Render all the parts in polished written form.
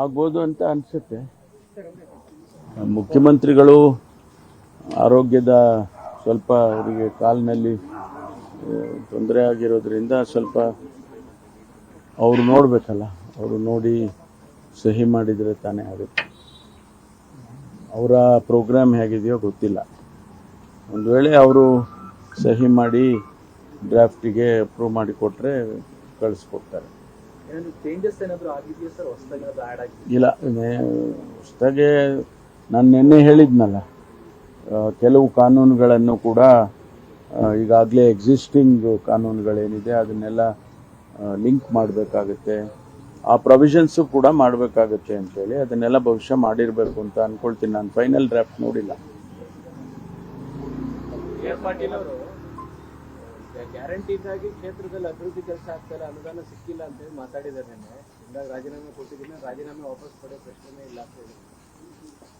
ಆಗ್ಬೋದು ಅಂತ ಅನಿಸುತ್ತೆ. ಮುಖ್ಯಮಂತ್ರಿಗಳು ಆರೋಗ್ಯದ ಸ್ವಲ್ಪ ಅವರಿಗೆ ಕಾಲಿನಲ್ಲಿ ತೊಂದರೆ ಆಗಿರೋದ್ರಿಂದ ಸ್ವಲ್ಪ ಅವರು ನೋಡಬೇಕಲ್ಲ, ಅವರು ನೋಡಿ ಸಹಿ ಮಾಡಿದರೆ ತಾನೇ ಆಗುತ್ತೆ. ಅವರ ಪ್ರೋಗ್ರಾಮ್ ಹೇಗಿದೆಯೋ ಗೊತ್ತಿಲ್ಲ. ಒಂದು ವೇಳೆ ಅವರು ಸಹಿ ಮಾಡಿ ಡ್ರಾಫ್ಟಿಗೆ ಅಪ್ರೂವ್ ಮಾಡಿ ಕೊಟ್ಟರೆ ಕಳಿಸ್ಕೊಡ್ತಾರೆ. ಇಲ್ಲ, ಹೊಸದಾಗೆ ನಾನು ನಿನ್ನೆ ಹೇಳಿದ್ನಲ್ಲ, ಕೆಲವು ಕಾನೂನುಗಳನ್ನು ಕೂಡ ಈಗಾಗಲೇ ಎಕ್ಸಿಸ್ಟಿಂಗ್ ಕಾನೂನುಗಳೇನಿದೆ ಅದನ್ನೆಲ್ಲ ಲಿಂಕ್ ಮಾಡಬೇಕಾಗುತ್ತೆ, ಆ ಪ್ರೊವಿಷನ್ಸು ಕೂಡ ಮಾಡಬೇಕಾಗುತ್ತೆ ಅಂತೇಳಿ ಅದನ್ನೆಲ್ಲ ಭವಿಷ್ಯ ಮಾಡಿರಬೇಕು ಅಂತ ಅನ್ಕೊಳ್ತೀನಿ. ನಾನು ಫೈನಲ್ ಡ್ರಾಫ್ಟ್ ನೋಡಿಲ್ಲ. ಗ್ಯಾರಂಟಿಗಾಗಿ ಕ್ಷೇತ್ರದಲ್ಲಿ ಅಭಿವೃದ್ಧಿ ಕೆಲಸ ಆಗ್ತಾರೆ, ಅನುದಾನ ಸಿಕ್ಕಿಲ್ಲ ಅಂತ ಹೇಳಿ ಮಾತಾಡಿದ್ದಾರೆ. ಹಿಂಗಾಗಿ ರಾಜೀನಾಮೆ ಕೊಟ್ಟಿದ್ದೀನಿ, ರಾಜೀನಾಮೆ ವಾಪಸ್ ಪಡೆಯೋ ಪ್ರಶ್ನೆ ಇಲ್ಲ ಅಂತ ಹೇಳಿ.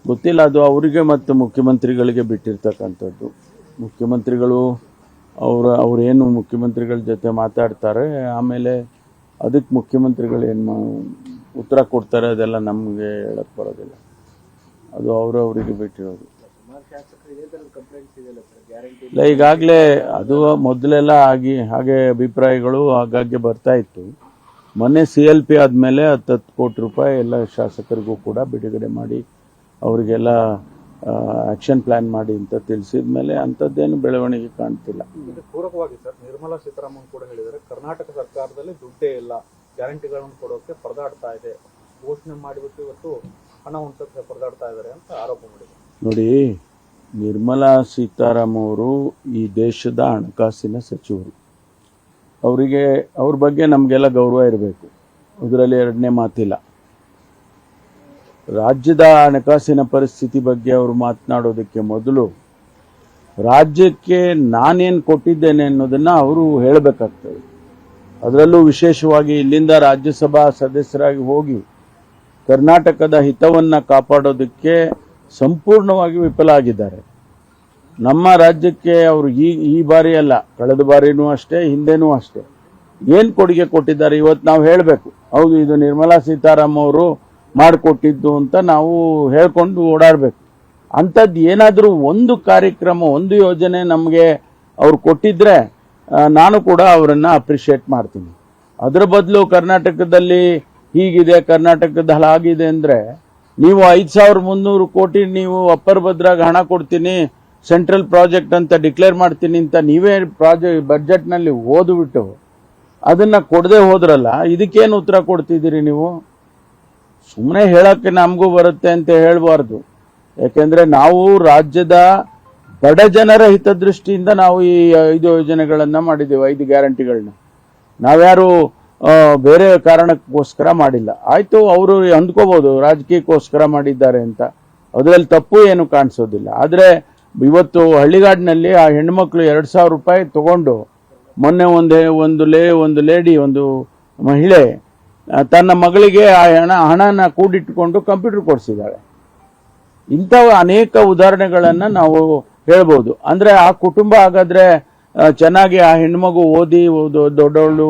ಗೊತ್ತಿಲ್ಲ, ಅದು ಅವರಿಗೆ ಮತ್ತು ಮುಖ್ಯಮಂತ್ರಿಗಳಿಗೆ ಬಿಟ್ಟಿರ್ತಕ್ಕಂಥದ್ದು. ಮುಖ್ಯಮಂತ್ರಿಗಳು ಅವರೇನು ಮುಖ್ಯಮಂತ್ರಿಗಳ ಜೊತೆ ಮಾತಾಡ್ತಾರೆ, ಆಮೇಲೆ ಅದಕ್ಕೆ ಮುಖ್ಯಮಂತ್ರಿಗಳು ಏನು ಉತ್ತರ ಕೊಡ್ತಾರೆ ಅದೆಲ್ಲ ನಮಗೆ ಹೇಳಕ್ ಬರೋದಿಲ್ಲ. ಅದು ಅವರಿಗೆ ಬಿಟ್ಟಿರೋದು. ಇಲ್ಲ, ಈಗಾಗಲೇ ಅದು ಮೊದಲೆಲ್ಲ ಹಾಗೆ ಅಭಿಪ್ರಾಯಗಳು ಆಗಾಗ್ಗೆ ಬರ್ತಾ ಇತ್ತು. ಮೊನ್ನೆ CLP ಆದಮೇಲೆ 10 ಕೋಟಿ ರೂಪಾಯಿ ಎಲ್ಲ ಶಾಸಕರಿಗೂ ಕೂಡ ಬಿಡುಗಡೆ ಮಾಡಿ ಅವರಿಗೆಲ್ಲ ಆಕ್ಷನ್ ಪ್ಲಾನ್ ಮಾಡಿ ಅಂತ ತಿಳಿಸಿದ ಮೇಲೆ ಅಂಥದ್ದೇನು ಬೆಳವಣಿಗೆ ಕಾಣ್ತಿಲ್ಲ. ಪೂರಕವಾಗಿ ಸರ್, ನಿರ್ಮಲಾ ಸೀತಾರಾಮನ್ ಕೂಡ ಹೇಳಿದ್ದಾರೆ, ಕರ್ನಾಟಕ ಸರ್ಕಾರದಲ್ಲಿ ದುಡ್ಡೇ ಇಲ್ಲ, ಗ್ಯಾರಂಟಿಗಳನ್ನು ಕೊಡೋಕೆ ಪರದಾಡ್ತಾ ಇದೆ, ಘೋಷಣೆ ಮಾಡಿಬಿಟ್ಟು ಇವತ್ತು ಹಣ ಹೊಂದಕ್ಕೆ ಪರದಾಡ್ತಾ ಇದ್ದಾರೆ ಅಂತ ಆರೋಪ ಮಾಡಿದ್ದಾರೆ. ನೋಡಿ, ನಿರ್ಮಲಾ ಸೀತಾರಾಮನ್ ಅವರು ಈ ದೇಶದ ಹಣಕಾಸಿನ ಸಚಿವರು. ಅವ್ರ ಬಗ್ಗೆ ನಮಗೆಲ್ಲ ಗೌರವ ಇರಬೇಕು, ಅದರಲ್ಲಿ ಎರಡನೇ ಮಾತಿಲ್ಲ. ರಾಜ್ಯದ ಹಣಕಾಸಿನ ಪರಿಸ್ಥಿತಿ ಬಗ್ಗೆ ಅವರು ಮಾತನಾಡೋದಕ್ಕೆ ಮೊದಲು ರಾಜ್ಯಕ್ಕೆ ನಾನೇನು ಕೊಟ್ಟಿದ್ದೇನೆ ಅನ್ನೋದನ್ನ ಅವರು ಹೇಳಬೇಕಾಗ್ತದೆ. ಅದರಲ್ಲೂ ವಿಶೇಷವಾಗಿ ಇಲ್ಲಿಂದ ರಾಜ್ಯಸಭಾ ಸದಸ್ಯರಾಗಿ ಹೋಗಿ ಕರ್ನಾಟಕದ ಹಿತವನ್ನು ಕಾಪಾಡೋದಕ್ಕೆ ಸಂಪೂರ್ಣವಾಗಿ ವಿಫಲ ಆಗಿದ್ದಾರೆ. ನಮ್ಮ ರಾಜ್ಯಕ್ಕೆ ಅವರು ಈ ಬಾರಿ ಅಲ್ಲ, ಕಳೆದ ಬಾರಿನೂ ಅಷ್ಟೇ, ಹಿಂದೆನೂ ಅಷ್ಟೇ ಏನು ಕೊಡುಗೆ ಕೊಟ್ಟಿದ್ದಾರೆ ಇವತ್ತು ನಾವು ಹೇಳಬೇಕು. ಹೌದು, ಇದು ನಿರ್ಮಲಾ ಸೀತಾರಾಮನ್ ಅವರು ಮಾಡಿಕೊಟ್ಟಿದ್ದು ಅಂತ ನಾವು ಹೇಳ್ಕೊಂಡು ಓಡಾಡಬೇಕು. ಅಂಥದ್ದು ಏನಾದರೂ ಒಂದು ಕಾರ್ಯಕ್ರಮ, ಒಂದು ಯೋಜನೆ ನಮಗೆ ಅವ್ರು ಕೊಟ್ಟಿದ್ರೆ ನಾನು ಕೂಡ ಅವರನ್ನು ಅಪ್ರಿಷಿಯೇಟ್ ಮಾಡ್ತೀನಿ. ಅದರ ಬದಲು ಕರ್ನಾಟಕದಲ್ಲಿ ಹೀಗಿದೆ, ಕರ್ನಾಟಕದಲ್ಲಿ ಹಾಗಿದೆ ಅಂದರೆ ನೀವು 5300 ಕೋಟಿ ನೀವು ಅಪ್ಪರ್ ಭದ್ರಾಗ ಹಣ ಕೊಡ್ತೀನಿ, ಸೆಂಟ್ರಲ್ ಪ್ರಾಜೆಕ್ಟ್ ಅಂತ ಡಿಕ್ಲೇರ್ ಮಾಡ್ತೀನಿ ಅಂತ ನೀವೇ ಬಜೆಟ್ನಲ್ಲಿ ಓದ್ಬಿಟ್ಟು ಅದನ್ನು ಕೊಡದೆ ಹೋದ್ರಲ್ಲ, ಇದಕ್ಕೇನು ಉತ್ತರ ಕೊಡ್ತಿದ್ದೀರಿ ನೀವು? ಸುಮ್ಮನೆ ಹೇಳಕ್ಕೆ ನಮಗೂ ಬರುತ್ತೆ ಅಂತ ಹೇಳಬಾರ್ದು. ಯಾಕೆಂದರೆ ನಾವು ರಾಜ್ಯದ ಬಡ ಜನರ ಹಿತದೃಷ್ಟಿಯಿಂದ ನಾವು ಈ 5 ಯೋಜನೆಗಳನ್ನು ಮಾಡಿದ್ದೇವೆ, 5 ಗ್ಯಾರಂಟಿಗಳನ್ನ. ನಾವ್ಯಾರು ಬೇರೆ ಕಾರಣಕ್ಕೋಸ್ಕರ ಮಾಡಿಲ್ಲ. ಆಯಿತು, ಅವರು ಅಂದ್ಕೋಬೋದು ರಾಜಕೀಯಕ್ಕೋಸ್ಕರ ಮಾಡಿದ್ದಾರೆ ಅಂತ, ಅದರಲ್ಲಿ ತಪ್ಪು ಏನು ಕಾಣಿಸೋದಿಲ್ಲ. ಆದರೆ ಇವತ್ತು ಹಳ್ಳಿಗಾಡಿನಲ್ಲಿ ಆ ಹೆಣ್ಮಕ್ಳು 2000 ರೂಪಾಯಿ ತಗೊಂಡು ಮೊನ್ನೆ ಒಂದು ಲೇಡಿ, ಒಂದು ಮಹಿಳೆ ತನ್ನ ಮಗಳಿಗೆ ಆ ಹಣನ ಕೂಡಿಟ್ಟುಕೊಂಡು ಕಂಪ್ಯೂಟರ್ ಕೊಡಿಸಿದ್ದಾಳೆ. ಇಂಥವು ಅನೇಕ ಉದಾಹರಣೆಗಳನ್ನು ನಾವು ಹೇಳ್ಬೋದು. ಅಂದರೆ ಆ ಕುಟುಂಬ ಹಾಗಾದ್ರೆ ಚೆನ್ನಾಗಿ ಆ ಹೆಣ್ಮಗು ಓದಿ ದೊಡ್ಡವಳು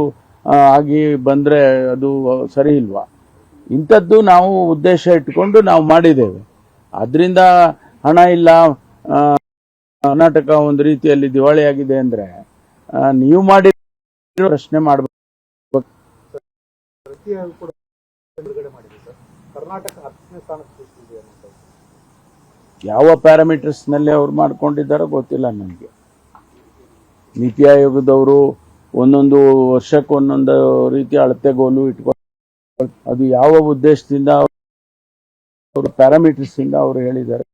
ಆಗಿ ಬಂದರೆ ಅದು ಸರಿ ಇಲ್ವಾ? ಇಂಥದ್ದು ನಾವು ಉದ್ದೇಶ ಇಟ್ಕೊಂಡು ನಾವು ಮಾಡಿದ್ದೇವೆ. ಅದರಿಂದ ಹಣ ಇಲ್ಲ, ಕರ್ನಾಟಕ ಒಂದು ರೀತಿಯಲ್ಲಿ ದಿವಾಳಿಯಾಗಿದೆ ಅಂದರೆ ನೀವು ಮಾಡಿ ಪ್ರಶ್ನೆ ಮಾಡಬೇಕು. ಯಾವ ಪ್ಯಾರಾಮೀಟರ್ಸ್ನಲ್ಲಿ ಅವ್ರು ಮಾಡ್ಕೊಂಡಿದ್ದಾರೋ ಗೊತ್ತಿಲ್ಲ ನನಗೆ. ನೀತಿ ಆಯೋಗದವರು ಒಂದೊಂದು ವರ್ಷಕ್ಕೆ ಒಂದೊಂದು ರೀತಿಯ ಅಳತೆಗೋಲು ಇಟ್ಕೊಂಡು ಅದು ಯಾವ ಉದ್ದೇಶದಿಂದ ಅವರು ಪ್ಯಾರಾಮೀಟರ್ಸ್ ಇಂದ ಅವರು ಹೇಳಿದ್ದಾರೆ.